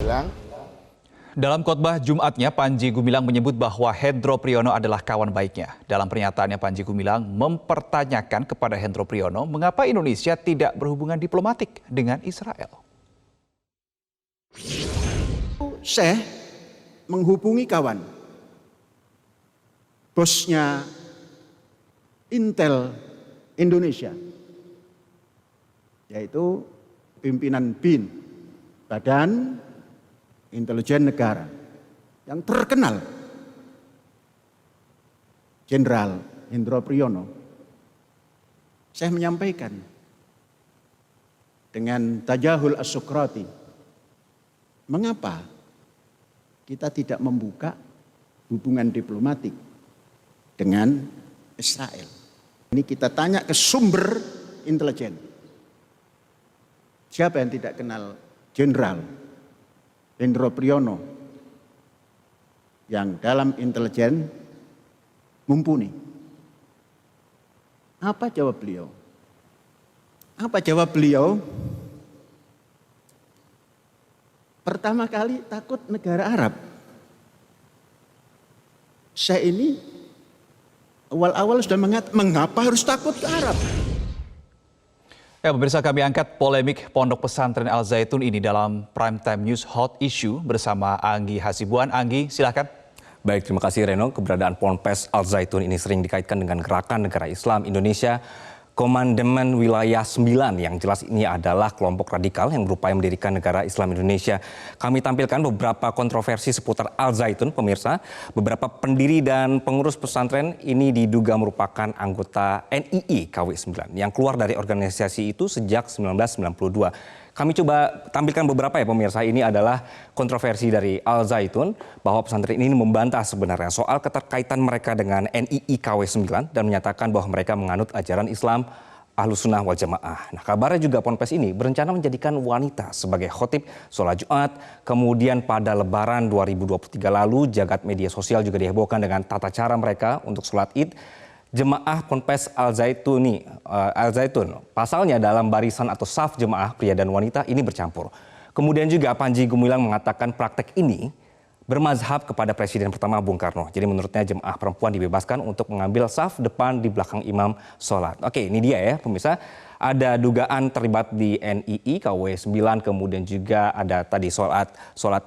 Gumilang. Dalam khotbah Jumatnya, Panji Gumilang menyebut bahwa Hendro Priyono adalah kawan baiknya. Dalam pernyataannya, Panji Gumilang mempertanyakan kepada Hendro Priyono mengapa Indonesia tidak berhubungan diplomatik dengan Israel. Syekh menghubungi kawan, bosnya Intel Indonesia, yaitu pimpinan BIN, Badan Intelijen Negara, yang terkenal, Jenderal Hendro Priyono. Saya menyampaikan dengan tajahul as-Sokrati, mengapa kita tidak membuka hubungan diplomatik dengan Israel? Ini kita tanya ke sumber intelijen. Siapa yang tidak kenal Jenderal Hendro Priyono yang dalam intelijen mumpuni? Apa jawab beliau? Apa jawab beliau? Pertama kali takut negara Arab. Saya ini awal-awal sudah mengapa harus takut ke Arab? Ya, pemirsa, kami angkat polemik Pondok Pesantren Al Zaitun ini dalam Primetime News Hot Issue bersama Anggi Hasibuan. Anggi, silakan. Baik, terima kasih Reno. Keberadaan Ponpes Al Zaitun ini sering dikaitkan dengan Gerakan Negara Islam Indonesia Komandemen Wilayah 9, yang jelas ini adalah kelompok radikal yang berupaya mendirikan negara Islam Indonesia. Kami tampilkan beberapa kontroversi seputar Al Zaitun, pemirsa. Beberapa pendiri dan pengurus pesantren ini diduga merupakan anggota NII KW 9 yang keluar dari organisasi itu sejak 1992. Kami coba tampilkan beberapa ya pemirsa. Ini adalah kontroversi dari Al Zaitun bahwa pesantren ini membantah sebenarnya soal keterkaitan mereka dengan NII KW 9 dan menyatakan bahwa mereka menganut ajaran Islam Ahlus Sunnah wal Jamaah. Nah, kabarnya juga Ponpes ini berencana menjadikan wanita sebagai khotib sholat Jumat. Kemudian pada Lebaran 2023 lalu, jagat media sosial juga dihebohkan dengan tata cara mereka untuk sholat Id. Jemaah Ponpes Al Zaitun, pasalnya dalam barisan atau saf jemaah pria dan wanita ini bercampur. Kemudian juga Panji Gumilang mengatakan praktek ini bermazhab kepada Presiden pertama Bung Karno. Jadi menurutnya jemaah perempuan dibebaskan untuk mengambil saf depan di belakang imam sholat. Oke, ini dia ya pemirsa. Ada dugaan terlibat di NII KW 9, kemudian juga ada tadi sholat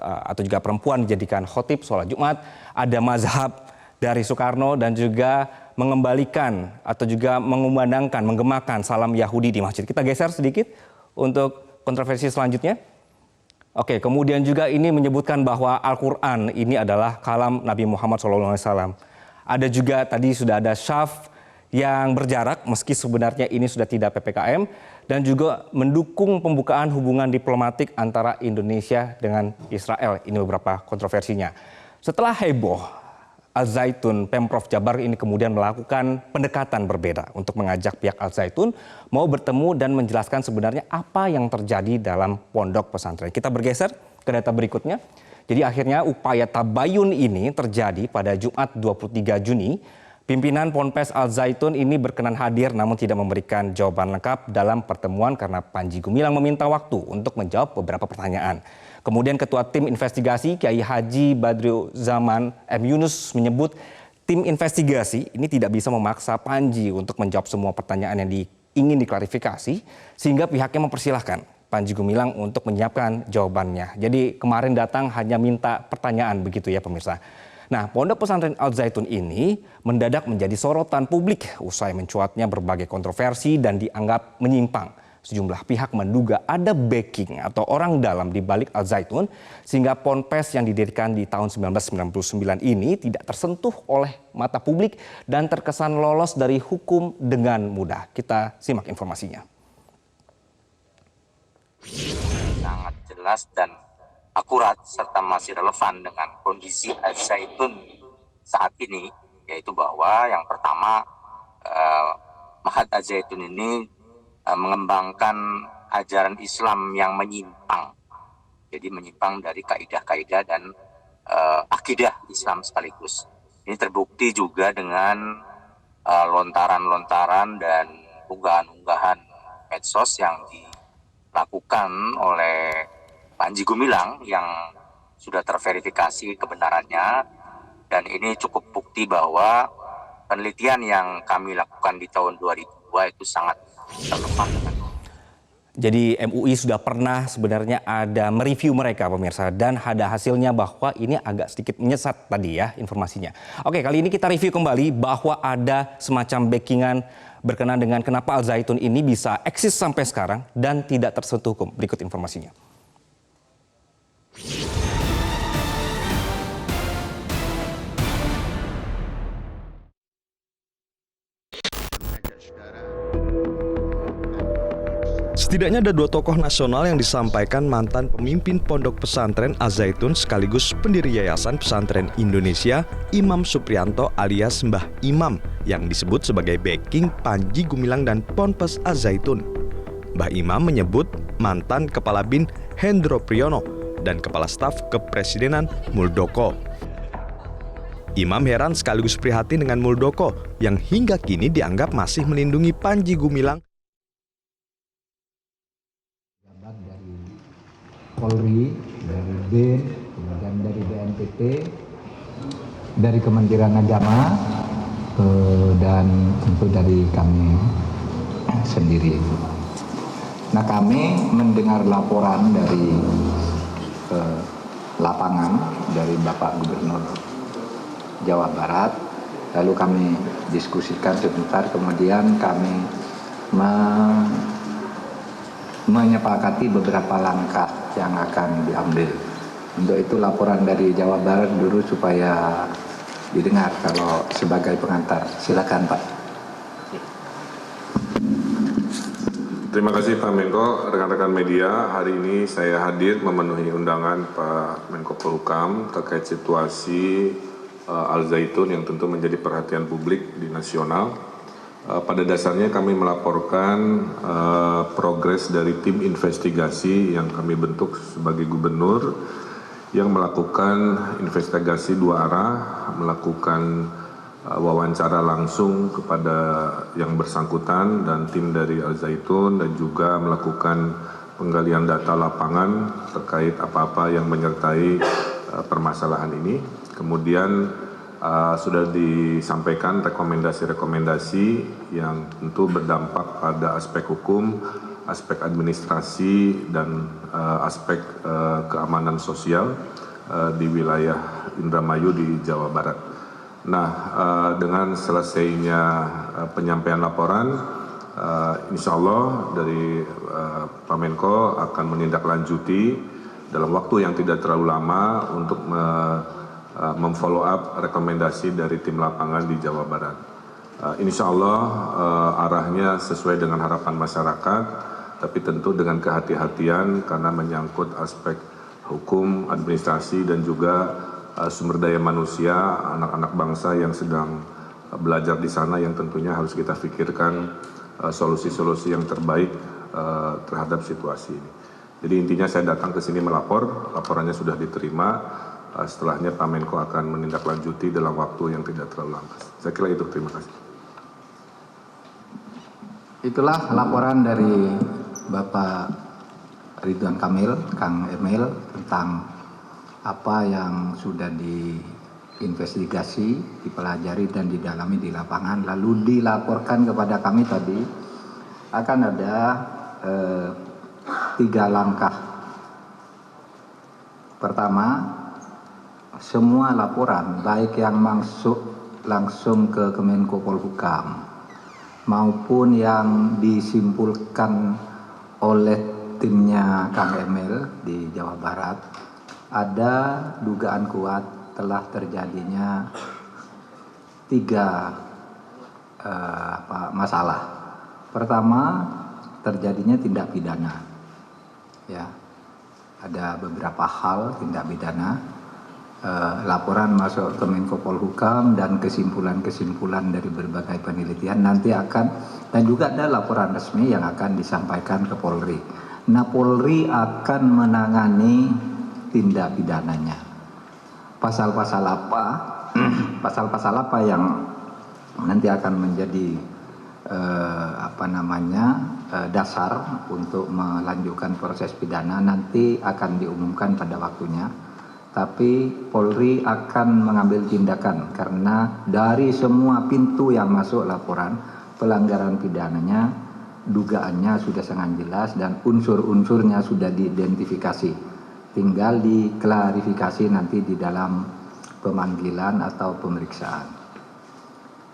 atau juga perempuan dijadikan khotib sholat Jumat. Ada mazhab dari Soekarno dan juga mengembalikan atau juga menggemakan salam Yahudi di masjid. Kita geser sedikit untuk kontroversi selanjutnya. Oke, kemudian juga ini menyebutkan bahwa Al-Quran ini adalah kalam Nabi Muhammad SAW. Ada juga tadi sudah ada syaf yang berjarak meski sebenarnya ini sudah tidak PPKM, dan juga mendukung pembukaan hubungan diplomatik antara Indonesia dengan Israel. Ini beberapa kontroversinya. Setelah heboh, Al Zaitun, Pemprov Jabar ini kemudian melakukan pendekatan berbeda untuk mengajak pihak Al Zaitun mau bertemu dan menjelaskan sebenarnya apa yang terjadi dalam pondok pesantren. Kita bergeser ke data berikutnya. Jadi akhirnya upaya tabayun ini terjadi pada Jumat 23 Juni. Pimpinan Ponpes Al Zaitun ini berkenan hadir namun tidak memberikan jawaban lengkap dalam pertemuan karena Panji Gumilang meminta waktu untuk menjawab beberapa pertanyaan. Kemudian Ketua Tim Investigasi Kiai Haji Badruzzaman M. Yunus menyebut tim investigasi ini tidak bisa memaksa Panji untuk menjawab semua pertanyaan yang ingin diklarifikasi, sehingga pihaknya mempersilahkan Panji Gumilang untuk menyiapkan jawabannya. Jadi kemarin datang hanya minta pertanyaan begitu ya pemirsa. Nah, Pondok Pesantren Al Zaitun ini mendadak menjadi sorotan publik usai mencuatnya berbagai kontroversi dan dianggap menyimpang. Sejumlah pihak menduga ada backing atau orang dalam di balik Al Zaitun sehingga Ponpes yang didirikan di tahun 1999 ini tidak tersentuh oleh mata publik dan terkesan lolos dari hukum dengan mudah. Kita simak informasinya. Sangat jelas dan akurat serta masih relevan dengan kondisi Al Zaitun saat ini, yaitu bahwa yang pertama Ma'had Al Zaitun ini mengembangkan ajaran Islam yang menyimpang, jadi menyimpang dari kaidah-kaidah dan akidah Islam sekaligus. Ini terbukti juga dengan lontaran-lontaran dan unggahan-unggahan medsos yang dilakukan oleh Panji Gumilang yang sudah terverifikasi kebenarannya, dan ini cukup bukti bahwa penelitian yang kami lakukan di tahun 2002 itu sangat relevan dengan. Jadi MUI sudah pernah sebenarnya ada mereview mereka pemirsa, dan ada hasilnya bahwa ini agak sedikit menyesat tadi ya informasinya. Oke, kali ini kita review kembali bahwa ada semacam backingan berkenaan dengan kenapa Al Zaitun ini bisa eksis sampai sekarang dan tidak tersentuh hukum. Berikut informasinya. Setidaknya ada 2 tokoh nasional yang disampaikan mantan pemimpin pondok pesantren Al Zaitun sekaligus pendiri Yayasan Pesantren Indonesia, Imam Supriyanto alias Mbah Imam, yang disebut sebagai backing Panji Gumilang dan Ponpes Al Zaitun. Mbah Imam menyebut mantan Kepala BIN Hendro Priyono dan Kepala Staf Kepresidenan Muldoko. Imam heran sekaligus prihatin dengan Muldoko yang hingga kini dianggap masih melindungi Panji Gumilang. Polri, dari BIN, kemudian dari BNPT, dari Kementerian Agama, dan tentu dari kami sendiri. Nah, kami mendengar laporan dari lapangan dari Bapak Gubernur Jawa Barat, lalu kami diskusikan sebentar, kemudian kami menyepakati beberapa langkah yang akan diambil. Untuk itu laporan dari Jawa Barat dulu supaya didengar kalau sebagai pengantar. Silakan Pak. Terima kasih Pak Menko, rekan-rekan media. Hari ini saya hadir memenuhi undangan Pak Menko Polhukam terkait situasi Al Zaitun yang tentu menjadi perhatian publik di nasional. Pada dasarnya kami melaporkan progres dari tim investigasi yang kami bentuk sebagai gubernur yang melakukan investigasi 2 arah, melakukan wawancara langsung kepada yang bersangkutan dan tim dari Al Zaitun, dan juga melakukan penggalian data lapangan terkait apa-apa yang menyertai permasalahan ini. Kemudian sudah disampaikan rekomendasi-rekomendasi yang tentu berdampak pada aspek hukum, aspek administrasi, dan aspek keamanan sosial di wilayah Indramayu di Jawa Barat. Nah, dengan selesainya penyampaian laporan, insya Allah dari Pak Menko akan menindaklanjuti dalam waktu yang tidak terlalu lama untuk memfollow up rekomendasi dari tim lapangan di Jawa Barat. Insya Allah arahnya sesuai dengan harapan masyarakat, tapi tentu dengan kehati-hatian karena menyangkut aspek hukum, administrasi, dan juga sumber daya manusia, anak-anak bangsa yang sedang belajar di sana yang tentunya harus kita pikirkan solusi-solusi yang terbaik terhadap situasi ini. Jadi intinya saya datang ke sini melapor, laporannya sudah diterima. Setelahnya Pak Menko akan menindaklanjuti dalam waktu yang tidak terlalu lama. Saya kira itu, terima kasih. Itulah laporan dari Bapak Ridwan Kamil, Kang Emil, tentang apa yang sudah diinvestigasi, dipelajari dan didalami di lapangan, lalu dilaporkan kepada kami tadi. Akan ada 3 langkah. Pertama, semua laporan baik yang masuk langsung ke Kemenko Polhukam maupun yang disimpulkan oleh timnya Kang Emil di Jawa Barat, ada dugaan kuat telah terjadinya 3 masalah. Pertama, terjadinya tindak pidana. Ya, ada beberapa hal tindak pidana. Laporan masuk ke Menko Polhukam dan kesimpulan-kesimpulan dari berbagai penelitian nanti akan, dan juga ada laporan resmi yang akan disampaikan ke Polri. Nah, Polri akan menangani tindak pidananya. Pasal-pasal apa? Pasal-pasal apa yang nanti akan menjadi dasar untuk melanjutkan proses pidana nanti akan diumumkan pada waktunya. Tapi Polri akan mengambil tindakan karena dari semua pintu yang masuk laporan pelanggaran pidananya, dugaannya sudah sangat jelas dan unsur-unsurnya sudah diidentifikasi. Tinggal diklarifikasi nanti di dalam pemanggilan atau pemeriksaan.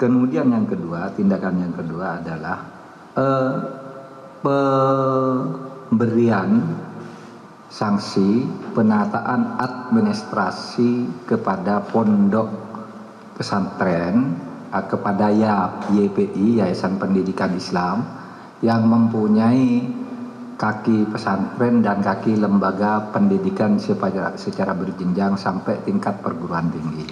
Kemudian yang kedua, tindakan yang kedua adalah pemberian sanksi penataan administrasi kepada pondok pesantren, kepada YPI, Yayasan Pendidikan Islam, yang mempunyai kaki pesantren dan kaki lembaga pendidikan secara berjenjang sampai tingkat perguruan tinggi.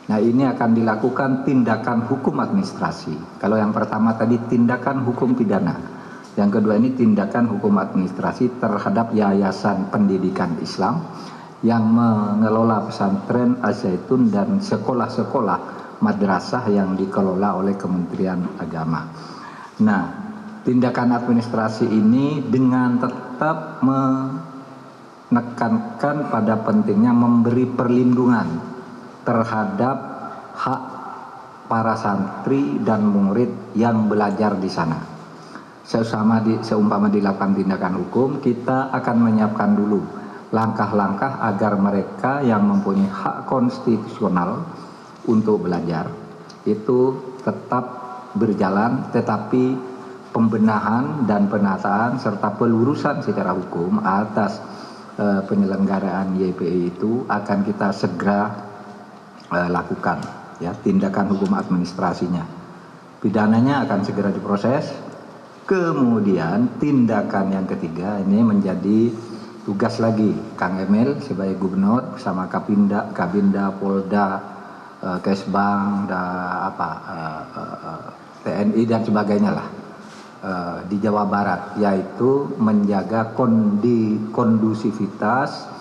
Nah, ini akan dilakukan tindakan hukum administrasi. Kalau yang pertama tadi tindakan hukum pidana, yang kedua ini tindakan hukum administrasi terhadap Yayasan Pendidikan Islam yang mengelola pesantren Az-Zaitun dan sekolah-sekolah madrasah yang dikelola oleh Kementerian Agama. Nah, tindakan administrasi ini dengan tetap menekankan pada pentingnya memberi perlindungan terhadap hak para santri dan murid yang belajar di sana. Seumpama dilakukan tindakan hukum, kita akan menyiapkan dulu langkah-langkah agar mereka yang mempunyai hak konstitusional untuk belajar itu tetap berjalan, tetapi pembenahan dan penataan serta pelurusan secara hukum atas penyelenggaraan YPI itu akan kita segera lakukan, ya, tindakan hukum administrasinya. Pidananya akan segera diproses. Kemudian tindakan yang ketiga ini menjadi tugas lagi Kang Emil sebagai gubernur bersama Kabinda, Polda, Kesbang, TNI dan sebagainya lah di Jawa Barat, yaitu menjaga kondusivitas,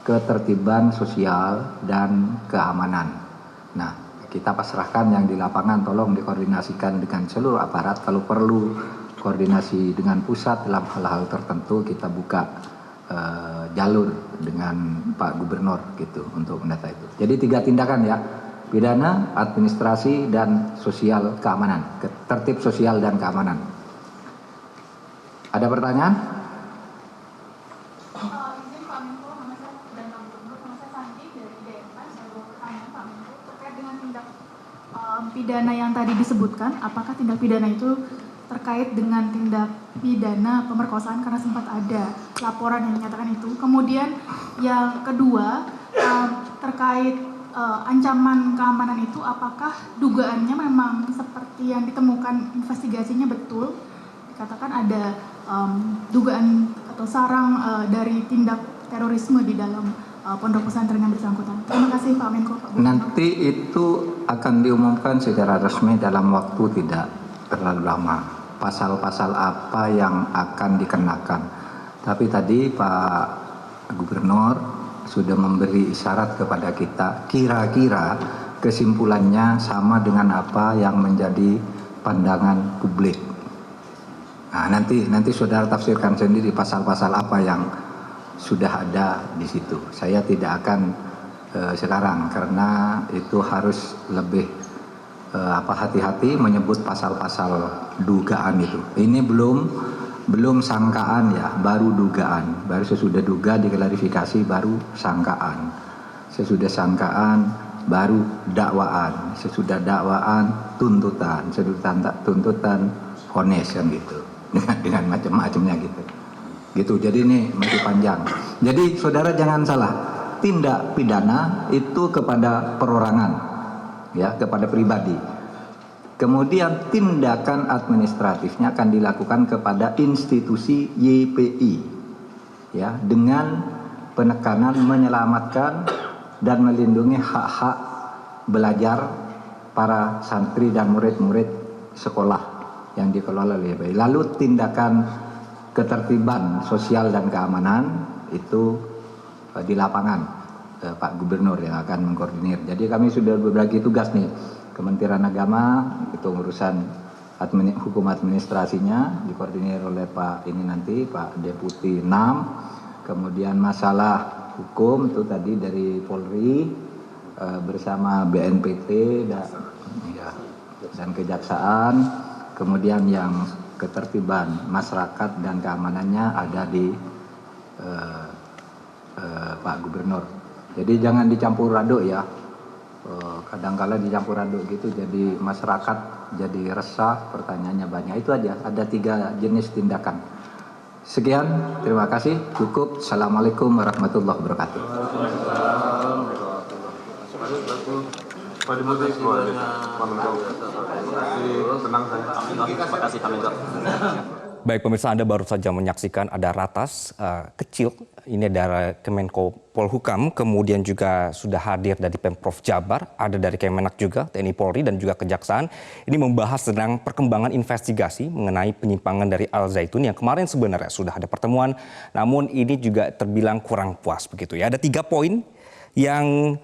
ketertiban sosial dan keamanan. Nah, kita pasrahkan yang di lapangan, tolong dikoordinasikan dengan seluruh aparat. Kalau perlu koordinasi dengan pusat dalam hal-hal tertentu, kita buka jalur dengan Pak Gubernur gitu untuk mendata itu. Jadi 3 tindakan ya: pidana, administrasi, dan sosial keamanan, tertib sosial dan keamanan. Ada pertanyaan? Izin Pak Menko, nama saya dan Pak Gubernur, nama saya Santi dari DMK. Saya mau bertanya Pak Menko terkait dengan tindak pidana yang tadi disebutkan. Apakah tindak pidana itu terkait dengan tindak pidana pemerkosaan, karena sempat ada laporan yang menyatakan itu. Kemudian yang kedua terkait ancaman keamanan itu, apakah dugaannya memang seperti yang ditemukan investigasinya betul? Dikatakan ada dugaan atau sarang dari tindak terorisme di dalam pondok pesantren yang bersangkutan. Terima kasih Pak Menko. Pak Gubernur. Nanti itu akan diumumkan secara resmi dalam waktu tidak terlalu lama. Pasal-pasal apa yang akan dikenakan. Tapi tadi Pak Gubernur sudah memberi isyarat kepada kita, kira-kira kesimpulannya sama dengan apa yang menjadi pandangan publik. Nah, nanti saudara tafsirkan sendiri pasal-pasal apa yang sudah ada di situ. Saya tidak akan sekarang karena itu harus lebih hati-hati menyebut pasal-pasal dugaan itu. Ini belum sangkaan ya, baru dugaan. Baru sesudah duga diklarifikasi baru sangkaan. Sesudah sangkaan baru dakwaan. Sesudah dakwaan tuntutan. Sesudah tuntutan vonis kan gitu. Dengan macam-macamnya gitu. Gitu. Jadi ini masih panjang. Jadi saudara jangan salah. Tindak pidana itu kepada perorangan. Ya, kepada pribadi. Kemudian tindakan administratifnya akan dilakukan kepada institusi YPI, ya, dengan penekanan menyelamatkan dan melindungi hak-hak belajar para santri dan murid-murid sekolah yang dikelola oleh YPI. Lalu tindakan ketertiban sosial dan keamanan itu di lapangan. Pak Gubernur yang akan mengkoordinir. Jadi kami sudah berbagi tugas nih. Kementerian Agama itu urusan hukum administrasinya dikoordinir oleh Pak Deputi 6. Kemudian masalah hukum itu tadi dari Polri bersama BNPT dan Kejaksaan. Kemudian yang ketertiban masyarakat dan keamanannya ada di Pak Gubernur. Jadi jangan dicampur aduk ya. Kadang-kala dicampur aduk gitu, jadi masyarakat jadi resah, pertanyaannya banyak. Itu aja, ada 3 jenis tindakan. Sekian, terima kasih, cukup. Assalamualaikum warahmatullahi wabarakatuh. Baik pemirsa, Anda baru saja menyaksikan ada ratas kecil, ini dari Kemenko Polhukam, kemudian juga sudah hadir dari Pemprov Jabar, ada dari Kemenak juga, TNI Polri dan juga Kejaksaan. Ini membahas tentang perkembangan investigasi mengenai penyimpangan dari Al Zaitun yang kemarin sebenarnya sudah ada pertemuan, namun ini juga terbilang kurang puas begitu ya. Ada 3 poin yang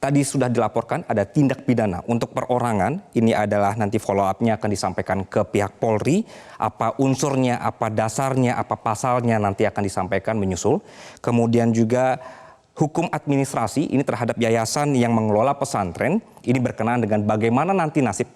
tadi sudah dilaporkan, ada tindak pidana untuk perorangan. Ini adalah nanti follow up-nya akan disampaikan ke pihak Polri. Apa unsurnya, apa dasarnya, apa pasalnya nanti akan disampaikan menyusul. Kemudian juga hukum administrasi ini terhadap yayasan yang mengelola pesantren. Ini berkenaan dengan bagaimana nanti nasib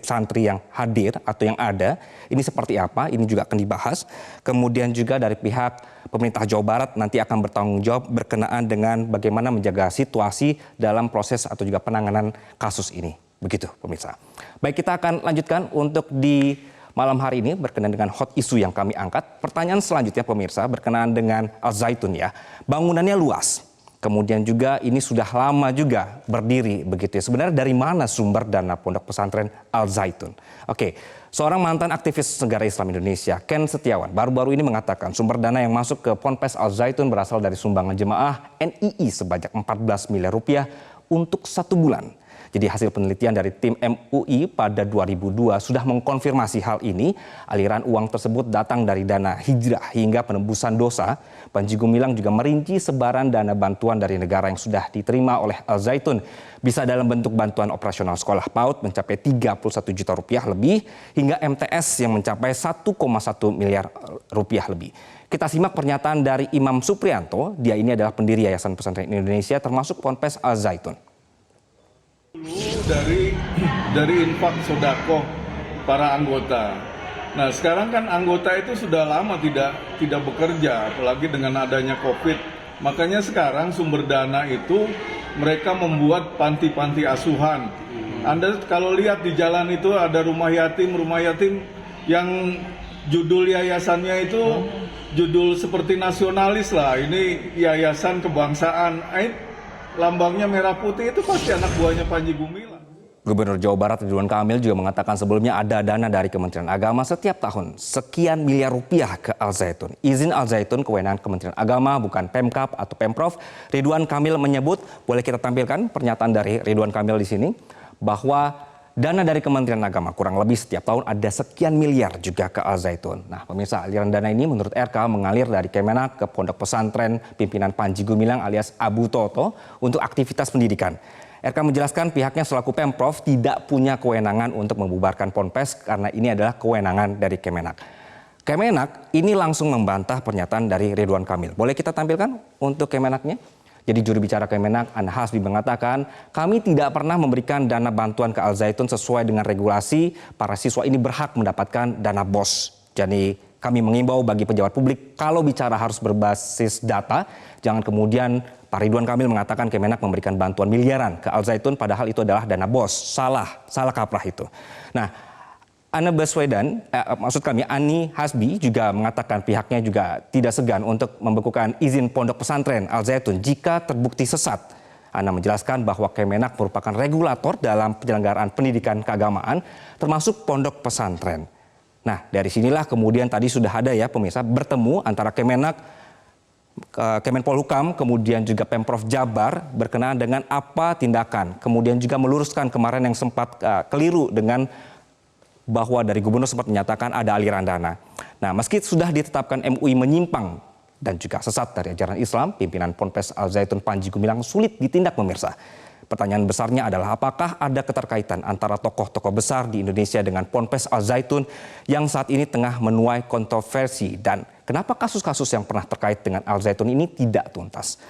santri yang hadir atau yang ada. Ini seperti apa, ini juga akan dibahas. Kemudian juga dari pihak pemerintah Jawa Barat nanti akan bertanggung jawab berkenaan dengan bagaimana menjaga situasi dalam proses atau juga penanganan kasus ini. Begitu pemirsa. Baik, kita akan lanjutkan untuk di malam hari ini berkenaan dengan hot issue yang kami angkat. Pertanyaan selanjutnya pemirsa berkenaan dengan Al Zaitun ya. Bangunannya luas. Kemudian juga ini sudah lama juga berdiri begitu ya. Sebenarnya dari mana sumber dana pondok pesantren Al Zaitun? Oke, seorang mantan aktivis negara Islam Indonesia, Ken Setiawan, baru-baru ini mengatakan sumber dana yang masuk ke Ponpes Al Zaitun berasal dari sumbangan jemaah NII sebanyak 14 miliar rupiah untuk 1 bulan. Jadi hasil penelitian dari tim MUI pada 2002 sudah mengkonfirmasi hal ini. Aliran uang tersebut datang dari dana hijrah hingga penembusan dosa. Panji Gumilang juga merinci sebaran dana bantuan dari negara yang sudah diterima oleh Al Zaitun. Bisa dalam bentuk bantuan operasional sekolah PAUD mencapai 31 juta rupiah lebih, hingga MTS yang mencapai 1,1 miliar rupiah lebih. Kita simak pernyataan dari Imam Suprianto. Dia ini adalah pendiri Yayasan Pesantren Indonesia termasuk Ponpes Al Zaitun. Dari infak sodako para anggota. Nah sekarang kan anggota itu sudah lama tidak bekerja, apalagi dengan adanya COVID. Makanya sekarang sumber dana itu mereka membuat panti-panti asuhan. Anda kalau lihat di jalan itu ada rumah yatim yang judul yayasannya itu judul seperti nasionalis lah. Ini yayasan kebangsaan. Lambangnya merah putih itu pasti anak buahnya Panji Gumilang. Gubernur Jawa Barat Ridwan Kamil juga mengatakan sebelumnya ada dana dari Kementerian Agama setiap tahun sekian miliar rupiah ke Al Zaitun. Izin Al Zaitun kewenangan Kementerian Agama bukan Pemkab atau Pemprov. Ridwan Kamil menyebut, boleh kita tampilkan pernyataan dari Ridwan Kamil di sini, bahwa dana dari Kementerian Agama kurang lebih setiap tahun ada sekian miliar juga ke Al Zaitun. Nah pemirsa, aliran dana ini menurut RK mengalir dari Kemenak ke Pondok Pesantren pimpinan Panji Gumilang alias Abu Toto untuk aktivitas pendidikan. RK menjelaskan pihaknya selaku Pemprov tidak punya kewenangan untuk membubarkan Ponpes karena ini adalah kewenangan dari Kemenak. Kemenak ini langsung membantah pernyataan dari Ridwan Kamil. Boleh kita tampilkan untuk Kemenaknya? Jadi juru bicara Kemenak, Ana Hasbi mengatakan, kami tidak pernah memberikan dana bantuan ke Al Zaitun sesuai dengan regulasi. Para siswa ini berhak mendapatkan dana BOS. Jadi kami mengimbau bagi pejabat publik, kalau bicara harus berbasis data, jangan kemudian Pak Ridwan Kamil mengatakan Kemenak memberikan bantuan miliaran ke Al Zaitun, padahal itu adalah dana BOS. Salah kaprah itu. Nah, Ani Hasbi juga mengatakan pihaknya juga tidak segan untuk membekukan izin pondok pesantren Al Zaitun jika terbukti sesat. Ana menjelaskan bahwa Kemenak merupakan regulator dalam penyelenggaraan pendidikan keagamaan termasuk pondok pesantren. Nah dari sinilah kemudian tadi sudah ada ya pemirsa bertemu antara Kemenak, Kemenpolhukam, kemudian juga Pemprov Jabar berkenaan dengan apa tindakan. Kemudian juga meluruskan kemarin yang sempat keliru dengan bahwa dari gubernur sempat menyatakan ada aliran dana. Nah, meski sudah ditetapkan MUI menyimpang dan juga sesat dari ajaran Islam, pimpinan Ponpes Al Zaitun Panji Gumilang sulit ditindak pemirsa. Pertanyaan besarnya adalah apakah ada keterkaitan antara tokoh-tokoh besar di Indonesia dengan Ponpes Al Zaitun yang saat ini tengah menuai kontroversi, dan kenapa kasus-kasus yang pernah terkait dengan Al Zaitun ini tidak tuntas.